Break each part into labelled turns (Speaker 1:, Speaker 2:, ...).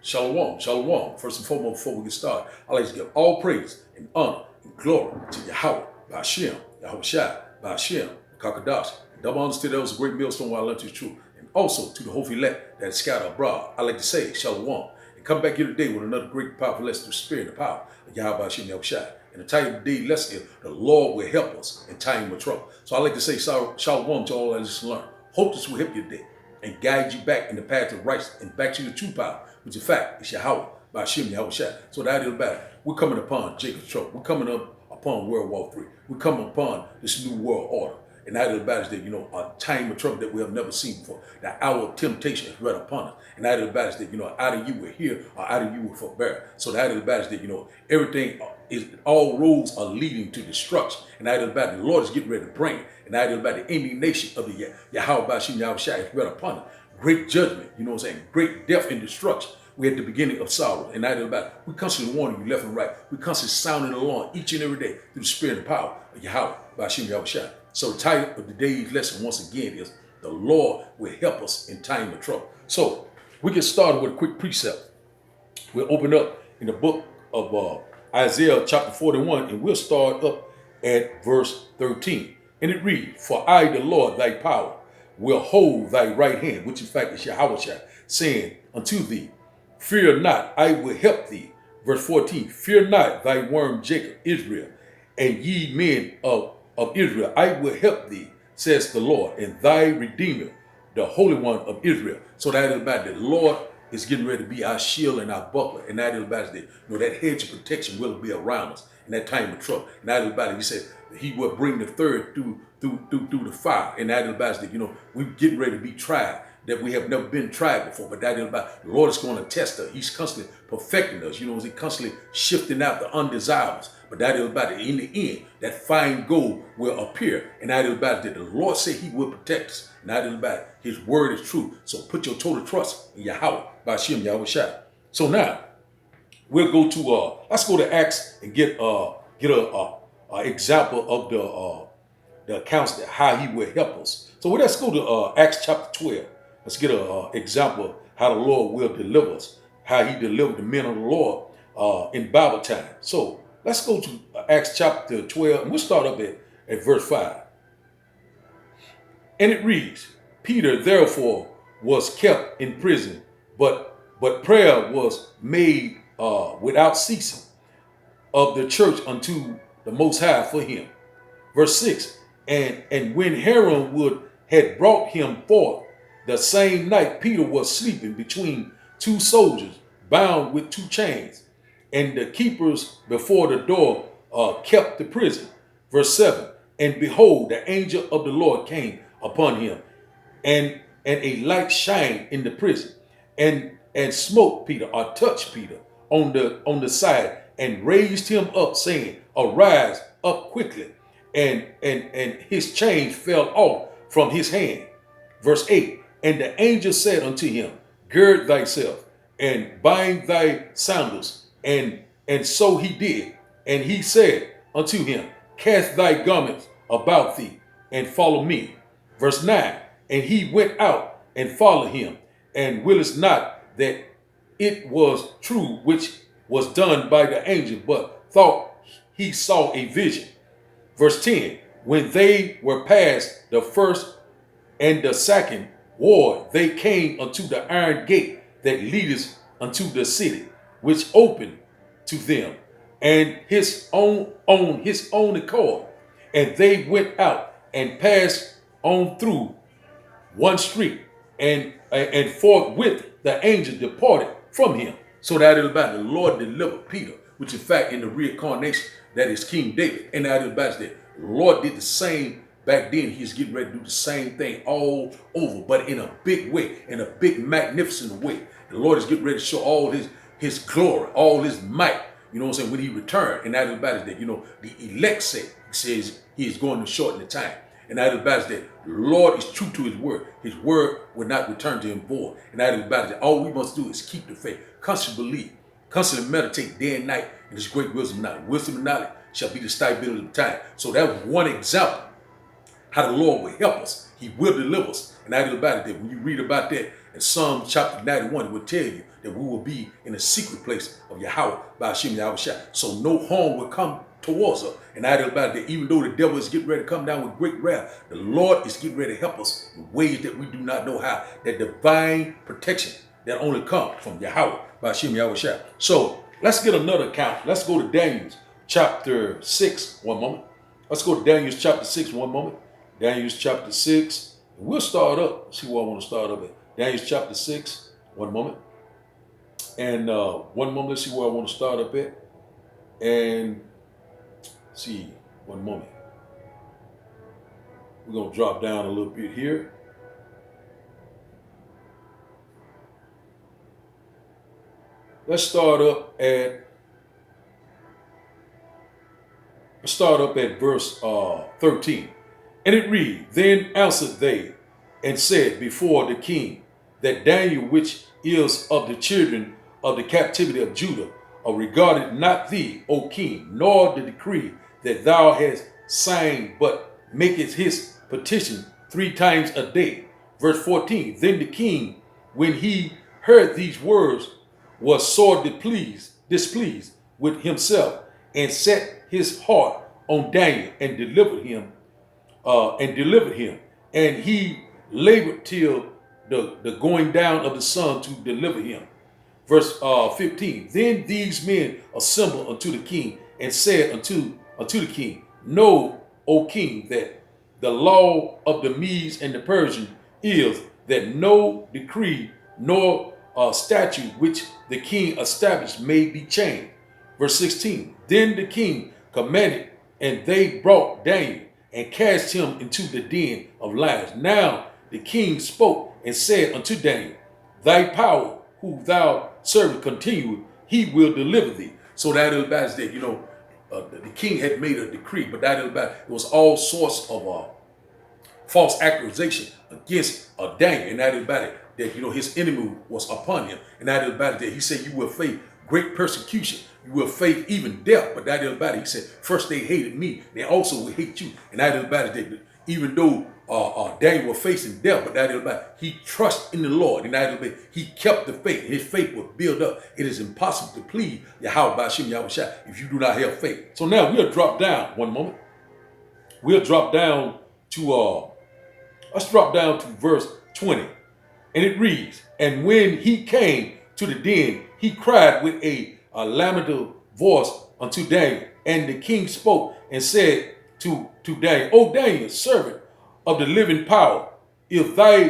Speaker 1: Shalom, shalom. First and foremost, before we get started, I'd like to give all praise and honor and glory to Yahweh, Ba'ashem, Yahweh Shai, Ba'ashem, Kakadash. Double understood that was a great millstone while I learned his truth. And also to the whole elect that is scattered abroad, I like to say shalom. And come back here today with another great powerful lesson through the spirit and the power of Yahweh Ba'ashem, Yahweh Shai. And the title of today's lesson is The Lord Will Help Us in Time of Trouble. So I like to say shalom to all that is learn. Hope this will help you today and guide you back in the path of righteousness and back to the true power, which in fact is Yahweh, Ba'ashem, Yahweh Shai. So the idea about it, we're coming upon Jacob's trouble. We're coming up upon World War III. We're coming upon this new world order. And the idea about it is that, a time of trouble that we have never seen before. The hour of temptation is right upon us. And the idea about it is that, either you were here or either you were forbear. So the idea about it is that, everything is, all roads are leading to destruction. And the idea about it, the Lord is getting ready to bring it. And the idea about the indignation of the Yahweh, Ba'ashem, Yahweh Shai is right upon us. Great judgment, great death and destruction. We're at the beginning of sorrow. And that is about it. We constantly warning you left and right. We constantly sounding the alarm each and every day through the spirit and power of Yahweh, Ba'ashem, Yahweh Shai. So the title of today's lesson, once again, is The Lord Will Help Us in Time of Trouble. So we get started with a quick precept. We'll open up in the book of Isaiah chapter 41, and we'll start up at verse 13. And it reads, For I, the Lord, thy power, will hold thy right hand, which in fact is Yahweh Shai, saying unto thee, Fear not, I will help thee. Verse 14, Fear not thy worm Jacob, Israel, and ye men of Israel, I will help thee, says the Lord, and thy Redeemer, the Holy One of Israel. So that is about the Lord is getting ready to be our shield and our buckler. And that is about that, that hedge of protection will be around us in that time of trouble. And that is about it. He said he will bring the third through the fire. And that is about that, we're getting ready to be tried, that we have never been tried before. But that is about the Lord is going to test us. He's constantly perfecting us. He's constantly shifting out the undesirables. But that is about it. In the end, that fine gold will appear. And that is about it. That the Lord said he will protect us. And that is about it. His word is true. So put your total trust in Yahweh, Ba'ashem, Yahweh Shai. So now, we'll go to, let's go to Acts and get a example of the accounts that how he will help us. So let's go to Acts chapter 12. Let's get an example of how the Lord will deliver us, how he delivered the men of the Lord in Bible time. So let's go to Acts chapter 12, and we'll start up at verse 5. And it reads, Peter therefore was kept in prison, but prayer was made without ceasing of the church unto the Most High for him. Verse 6, and when Herod had brought him forth, the same night Peter was sleeping between two soldiers, bound with two chains, and the keepers before the door kept the prison. Verse 7, and behold, the angel of the Lord came upon him, and a light shined in the prison, and smote Peter, or touched Peter on the side, and raised him up, saying, Arise up quickly. And his chains fell off from his hand. Verse 8, and the angel said unto him, Gird thyself, and bind thy sandals. And so he did. And he said unto him, Cast thy garments about thee, and follow me. Verse 9, and he went out and followed him, and willest not that it was true which was done by the angel, but thought he saw a vision. Verse 10, when they were past the first and the second ward, they came unto the iron gate that leadeth unto the city, which opened to them, and on his own accord. And they went out and passed on through one street, and forthwith the angel departed from him. So that is about the Lord delivered Peter, which in fact in the reincarnation, that is King David. And that is about that the Lord did the same back then. He's getting ready to do the same thing all over, but in a big way, in a big magnificent way. The Lord is getting ready to show all his glory, all his might, when he returned. And that is about that, the elect says he is going to shorten the time. And that is about that the Lord is true to his word. His word will not return to him void. And that is about that all we must do is keep the faith, constantly believe, constantly meditate day and night in his great wisdom and knowledge. Wisdom and knowledge shall be the stability of the time. So that was one example how the Lord will help us. He will deliver us. And that is about it. That when you read about that In Psalm chapter 91, it will tell you that we will be in the secret place of Yahweh by Hashem Yahweh Shai. So no harm will come towards us. And I about that, even though the devil is getting ready to come down with great wrath, the Lord is getting ready to help us in ways that we do not know how. That divine protection that only comes from Yahweh by Hashem Yahweh Shai. So let's get another account. Let's go to Daniel chapter 6 one moment. Let's go to Daniel chapter 6 one moment. Daniel chapter 6. We'll start up. See where I want to start up at. Daniel chapter 6. One moment. And one moment. Let's see where I want to start up at. And see. One moment. We're going to drop down a little bit here. Let's start up at verse 13. And it reads, Then answered they and said before the king that Daniel, which is of the children of the captivity of Judah, regarded not thee, O king, nor the decree that thou hast signed, but maketh his petition 3 times a day. Verse 14. Then the king, when he heard these words, was sore displeased with himself, and set his heart on Daniel, and delivered him. And he labored till the going down of the sun to deliver him. Verse 15. Then these men assembled unto the king, and said unto the king, Know, O king, that the law of the Medes and the Persians is that no decree nor statute which the king established may be changed. Verse 16. Then the king commanded, and they brought Daniel and cast him into the den of lions. Now the king spoke and said unto Daniel, Thy power, who thou servest continually, he will deliver thee. So that is about that, the king had made a decree, but that is about it was all sorts of false accusation against Daniel, and that is about it. That his enemy was upon him, and that is about it. That he said, you will face great persecution, you will face even death. But that is about it. He said, first they hated me, they also will hate you. And that is about it. That even though Daniel was facing death, but that is about it. He trusted in the Lord, and that is about it. He kept the faith. His faith was built up. It is impossible to please Yahweh by Hashem Yahweh Shai if you do not have faith. So now we'll drop down one moment. We'll drop down to let's drop down to verse 20. And it reads, And when he came to the den, he cried with a lamentable voice unto Daniel. And the king spoke and said to Daniel, O Daniel, servant of the living power, if thy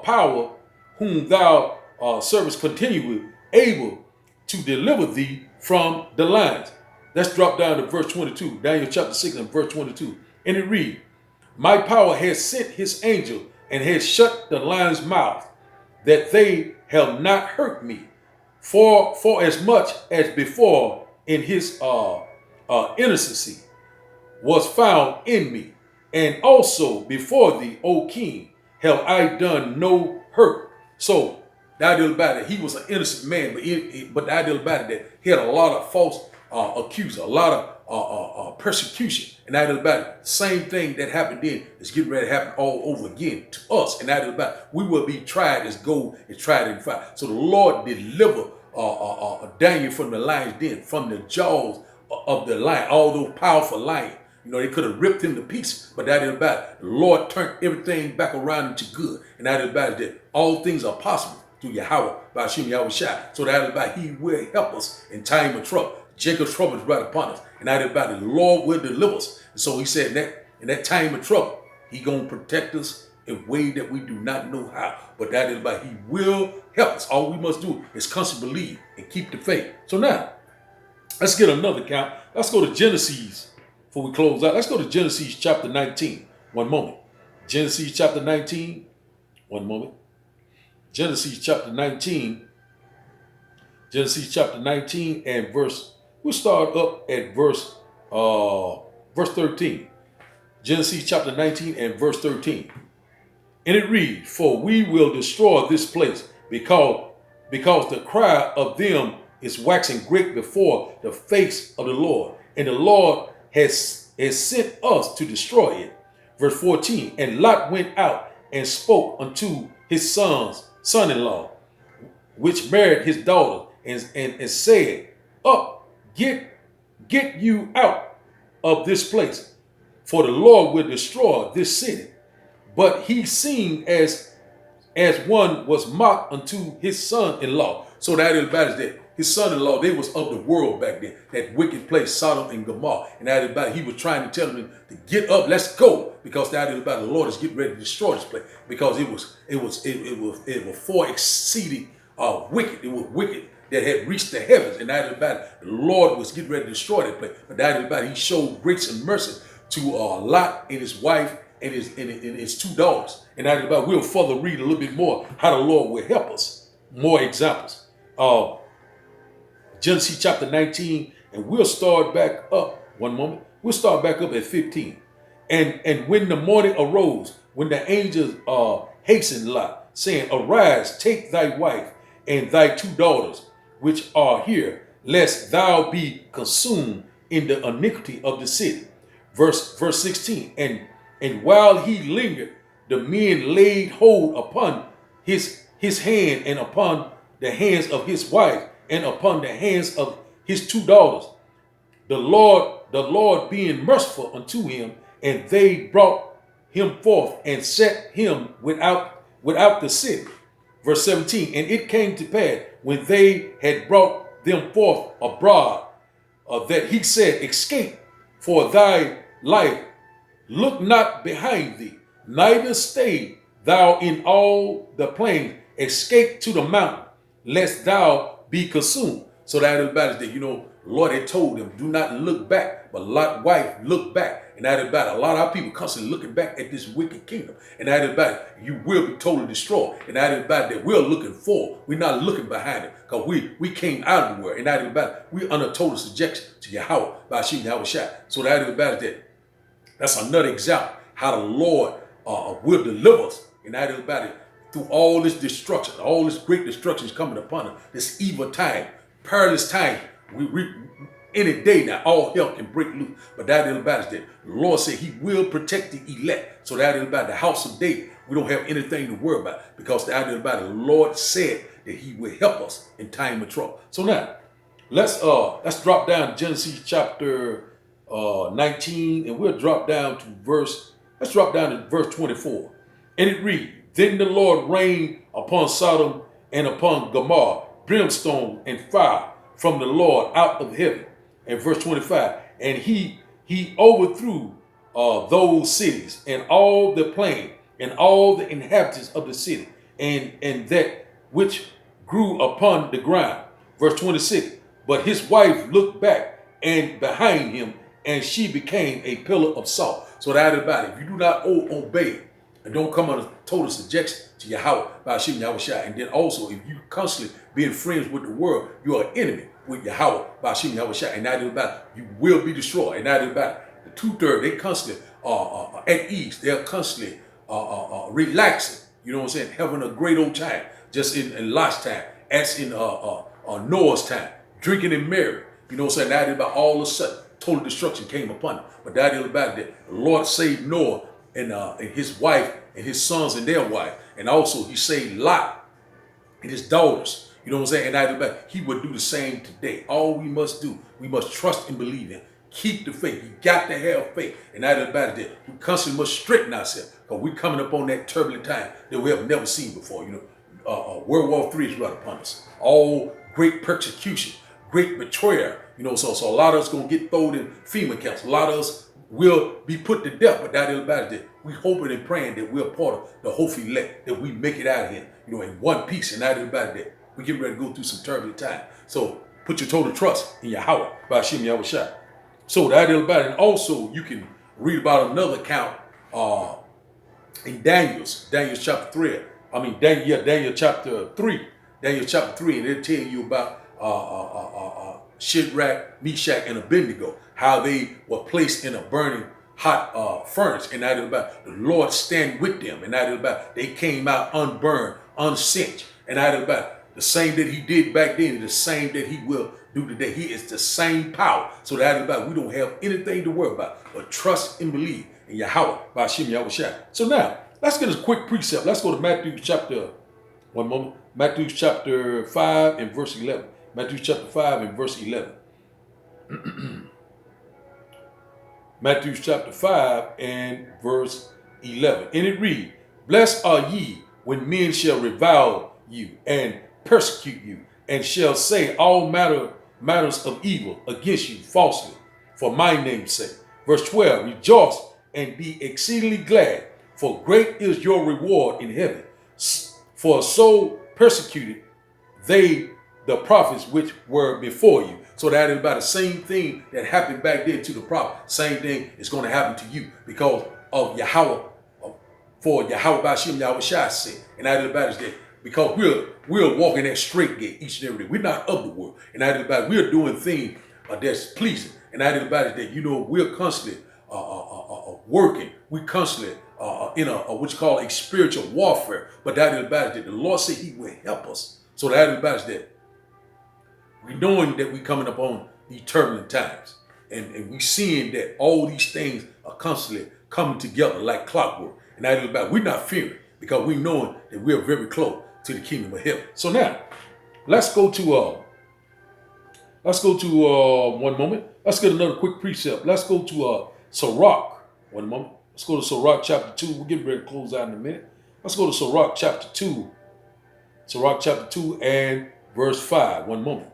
Speaker 1: power, whom thou servest continually, able to deliver thee from the lions. Let's drop down to verse 22, Daniel chapter 6 and verse 22. And it reads, My power has sent his angel and has shut the lions' mouth, that they have not hurt me, for as much as before in his innocency was found in me, and also before thee, O king, have I done no hurt. So the idea about it, he was an innocent man, but the idea about it that he had a lot of false accusers, a lot of persecution. And that is about it. Same thing that happened then is getting ready to happen all over again to us. And that is about it. We will be tried as gold is tried in fire. So the Lord delivered Daniel from the lion's den, from the jaws of the lion, all those powerful lions. They could have ripped him to pieces, but that is about it. The Lord turned everything back around into good. And that is about it, that all things are possible through Yahweh by Hashem Yahweh Shai. So that is about it. He will help us in time of trouble. Jacob's trouble is right upon us. And that is about it. The Lord will deliver us. And so he said that in that time of trouble, he going to protect us in a way that we do not know how. But that is about it. He will help us. All we must do is constantly believe and keep the faith. So now, let's get another count. Let's go to Genesis before we close out. Let's go to Genesis chapter 19. One moment. Genesis chapter 19. One moment. Genesis chapter 19. Genesis chapter 19 and we'll start up at verse 13. Genesis chapter 19 and verse 13. And it reads, For we will destroy this place, because the cry of them is waxing great before the face of the Lord, and the Lord has sent us to destroy it. Verse 14. And Lot went out and spoke unto his sons, son-in-law, which married his daughter, and said, Up, get you out of this place, for the Lord will destroy this city. But he seemed as one was mocked unto his son-in-law. So that is about that. His son-in-law, they was of the world back then. That wicked place, Sodom and Gomorrah. And that is about it. He was trying to tell them to get up, let's go. Because that is about it. The Lord is getting ready to destroy this place. Because it was far exceeding wicked. It was wicked that had reached the heavens. And that is about it. The Lord was getting ready to destroy that place. But that is about it. He showed grace and mercy to Lot and his wife and his two daughters. And that is about it. We'll further read a little bit more how the Lord will help us. More examples. Genesis chapter 19, and we'll start back up one moment. We'll start back up at 15. And when the morning arose, when the angels hastened Lot, saying, Arise, take thy wife and thy two daughters, which are here, lest thou be consumed in the iniquity of the city. Verse 16. And while he lingered, the men laid hold upon his hand and upon the hands of his wife and upon the hands of his two daughters. The Lord being merciful unto him, and they brought him forth and set him without the city. Verse 17. And it came to pass when they had brought them forth abroad, that he said, Escape for thy life, look not behind thee, neither stay thou in all the plains, escape to the mountain, lest thou be consumed. So that is about it. That, Lord had told them, do not look back, but Lot's wife looked back. And that is about it. A lot of our people constantly looking back at this wicked kingdom. And that is about it. You will be totally destroyed. And that is about it. That we're looking forward. We're not looking behind it. Because we came out of the world. And that is about it. We're under total subjection to Yahweh by Hashem Yahweh Shai. So that is about it. That that's another example how the Lord will deliver us. And that is about it. Through all this destruction, all this great destruction is coming upon us. This evil time, perilous time. Any day now, all hell can break loose. But that is about it. That the Lord said he will protect the elect. So that is about the house of David. We don't have anything to worry about. Because that is about it. The Lord said that he will help us in time of trouble. So now, let's drop down to Genesis chapter 19. And we'll drop down to verse 24. And it reads, Then the Lord rained upon Sodom and upon Gomorrah brimstone and fire from the Lord out of heaven. And verse 25, and he overthrew those cities and all the plain and all the inhabitants of the city and that which grew upon the ground. Verse 26, but his wife looked back and behind him, and she became a pillar of salt. So that is about it. If you do not obey and don't come under total subjection to Yahweh by Hashem Yahweh Shai, and then also if you constantly being friends with the world, you are an enemy with Yahweh by Hashem Yahweh Shai, and that is about it. You will be destroyed, and that is about it. The two-thirds, they constantly at ease. They're constantly relaxing. You know what I'm saying? Having a great old time, just in Lot's time, as in Noah's time, drinking and merry. You know what I'm saying? That is about all of a sudden total destruction came upon them. But that is about it. The Lord saved Noah and his wife and his sons and their wife. And also he saved Lot and his daughters. You know what I'm saying? And that is about it. He would do the same today. All we must do, we must trust and believe in. Keep the faith. You got to have faith. And that is about it. We constantly must straighten ourselves. Because we're coming up on that turbulent time that we have never seen before. You know, World War III is right upon us. All great persecution, great betrayal. You know, so a lot of us going to get thrown in FEMA camps. A lot of us will be put to death. But that is about it. We hoping and praying that we're part of the hopefully elect, that we make it out of here, you know, in one piece. And that is about it. We get ready to go through some turbulent time. So put your total trust in Yahweh by Hashem Yahweh Shai. So that is about it. And also you can read about another account in Daniel chapter 3. Daniel chapter 3. Daniel chapter 3, and it'll tell you about Shadrach, Meshach, and Abednego, how they were placed in a burning hot furnace. And that is about the Lord stand with them. And that is about they came out unburned, unsinged. And that is about the same that he did back then, the same that he will do today. He is the same power. So that is about we don't have anything to worry about, but trust and believe in Yahweh by Hashem Yahweh Shai. So now, let's get a quick precept. Let's go to Matthew chapter One moment. Matthew chapter 5 and verse 11. Matthew chapter 5 and verse 11. Matthew chapter 5 and verse 11. And it reads, Blessed are ye when men shall revile you and persecute you, and shall say all matters of evil against you falsely, for my name's sake. Verse 12, Rejoice and be exceedingly glad, for great is your reward in heaven. For so persecuted they the prophets which were before you. So that is about the same thing that happened back then to the prophet. Same thing is going to happen to you because of Yahweh, for Yahweh Bashim Yahweh Shai said. And that is about is that because we're walking that straight gate each and every day. We're not of the world. And that is about we're doing things that's pleasing. And that is about is that we're constantly working. We constantly in a what you call a spiritual warfare. But that is about it that the Lord said He will help us. So that is about is that we knowing that we coming up on these turbulent times, and we seeing that all these things are constantly coming together like clockwork. And that is about we're not fearing because we knowing that we are very close to the kingdom of heaven. So now let's go to one moment. Let's get another quick precept. Let's go to Sirach. One moment. Let's go to Sirach chapter 2. We're getting ready to close out in a minute. Let's go to Sirach chapter 2. Sirach chapter 2 and verse 5. One moment.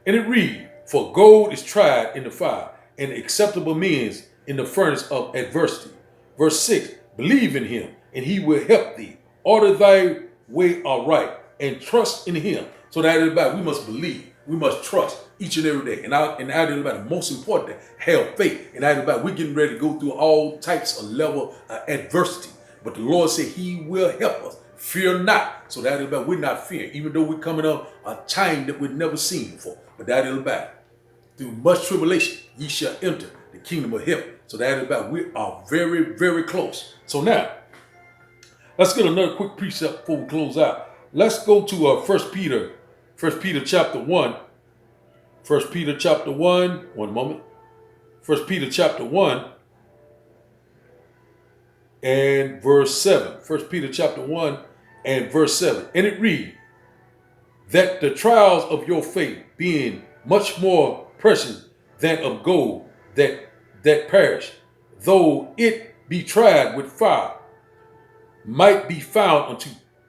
Speaker 1: And it reads, For gold is tried in the fire, and acceptable means in the furnace of adversity. Verse 6, Believe in Him, and He will help thee. Order thy way aright, and trust in Him. So that is about we must believe, we must trust each and every day. And that is about the most important thing, have faith. And that is about we're getting ready to go through all types of level of adversity. But the Lord said He will help us. Fear not. So that is about we're not fearing, even though we're coming up a time that we've never seen before. But that is about through much tribulation, ye shall enter the kingdom of heaven. So that is about we are very, very close. So now, let's get another quick precept before we close out. Let's go to 1 Peter chapter 1. 1 Peter chapter 1. One moment. 1 Peter chapter 1 and verse 7. 1 Peter chapter 1 and verse 7. And it reads, That the trials of your faith, being much more precious than of gold that perish, though it be tried with fire, might be found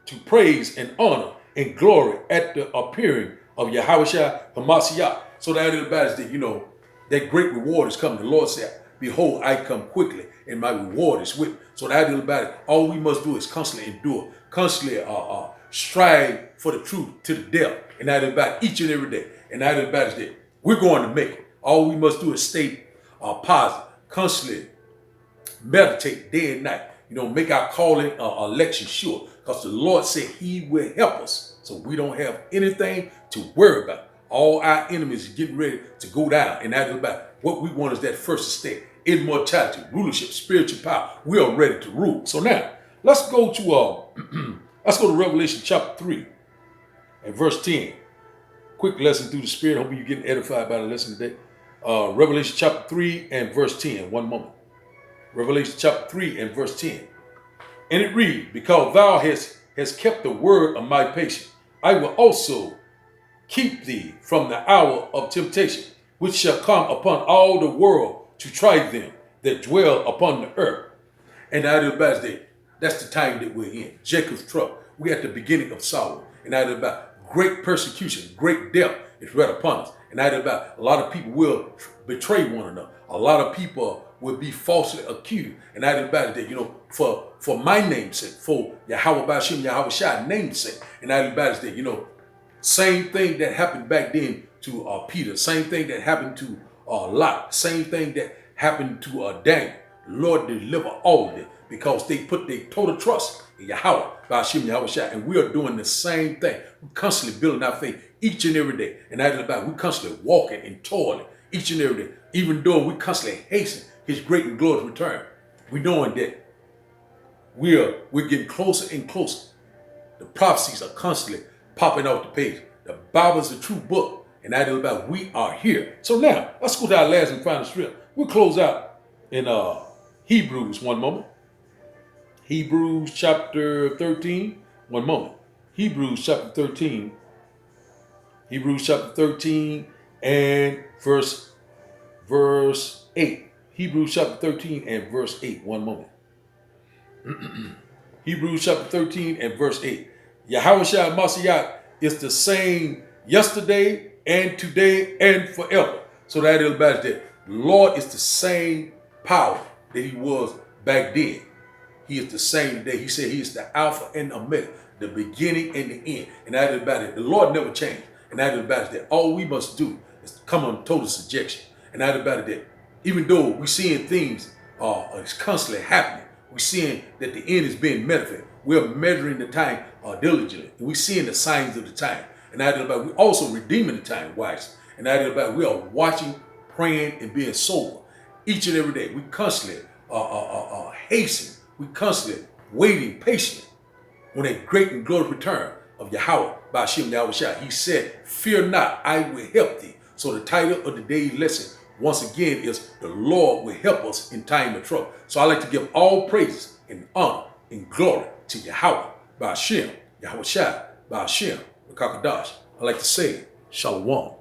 Speaker 1: to praise and honor and glory at the appearing of Yahushua HaMashiach. So that is about is that, that great reward is coming. The Lord said, Behold, I come quickly, and my reward is with me. So that is about it. All we must do is constantly endure, constantly strive for the truth to the death. And that is about each and every day. And that is about is that we're going to make it. All we must do is stay positive, constantly meditate day and night. Make our calling election sure. Because the Lord said He will help us. So we don't have anything to worry about. All our enemies are getting ready to go down. And that is about what we want is that first estate, immortality, rulership, spiritual power. We are ready to rule. So now, let's go to Revelation chapter 3 and verse 10. Quick lesson through the Spirit. Hope you're getting edified by the lesson today. Revelation chapter 3 and verse 10. One moment. Revelation chapter 3 and verse 10. And it reads, Because thou hast kept the word of my patience, I will also keep thee from the hour of temptation, which shall come upon all the world to try them that dwell upon the earth. And that is about that. That's the time that we're in. Jacob's trouble. We're at the beginning of sorrow. And that is about great persecution, great death is right upon us. And that is about a lot of people will betray one another. A lot of people will be falsely accused. And that is about that, for my name's sake, for Yahweh Bashim, Yahweh Shai name's sake. And that is about that, same thing that happened back then to Peter, same thing that happened to Lot, same thing that happened to Daniel. Lord deliver all of them because they put their total trust in Yahweh, Bashim, Yahweh Shai. And we are doing the same thing. We're constantly building our faith each and every day. And that is about we're constantly walking and toiling each and every day. Even though we constantly hasten His great and glorious return, we knowing that we're getting closer and closer. The prophecies are constantly popping off the page. The Bible is a true book, and that is about we are here. So now, let's go to our last and final script. We'll close out in Hebrews. One moment. Hebrews chapter 13. One moment. Hebrews chapter 13. Hebrews chapter 13 and verse 8. Hebrews chapter 13 and verse 8. One moment. Hebrews chapter 13 and verse 8. Yahweh Shai Mashiach is the same yesterday and today and forever. So that is about that. The Lord is the same power that he was back then. He is the same today. He said he is the Alpha and Omega, the beginning and the end. And that is about it. The Lord never changed. And that is about it. That all we must do is come on total subjection. And that is about it. That even though we're seeing things is constantly happening, we're seeing that the end is being manifested. We're measuring the time diligently. And we're seeing the signs of the time. And that is about we're also redeeming the time wisely. And that is about we are watching, praying, and being sober each and every day. We constantly hasten. We constantly waiting patiently on a great and glorious return of Yahweh by Hashem Yahweh Shai. He said, "Fear not, I will help thee." So the title of today's lesson, once again, is "The Lord will help us in time of trouble." So I like to give all praises and honor and glory to Yahweh by Hashem Yahweh Shai by Hashem Kakadash. I like to say, Shalom.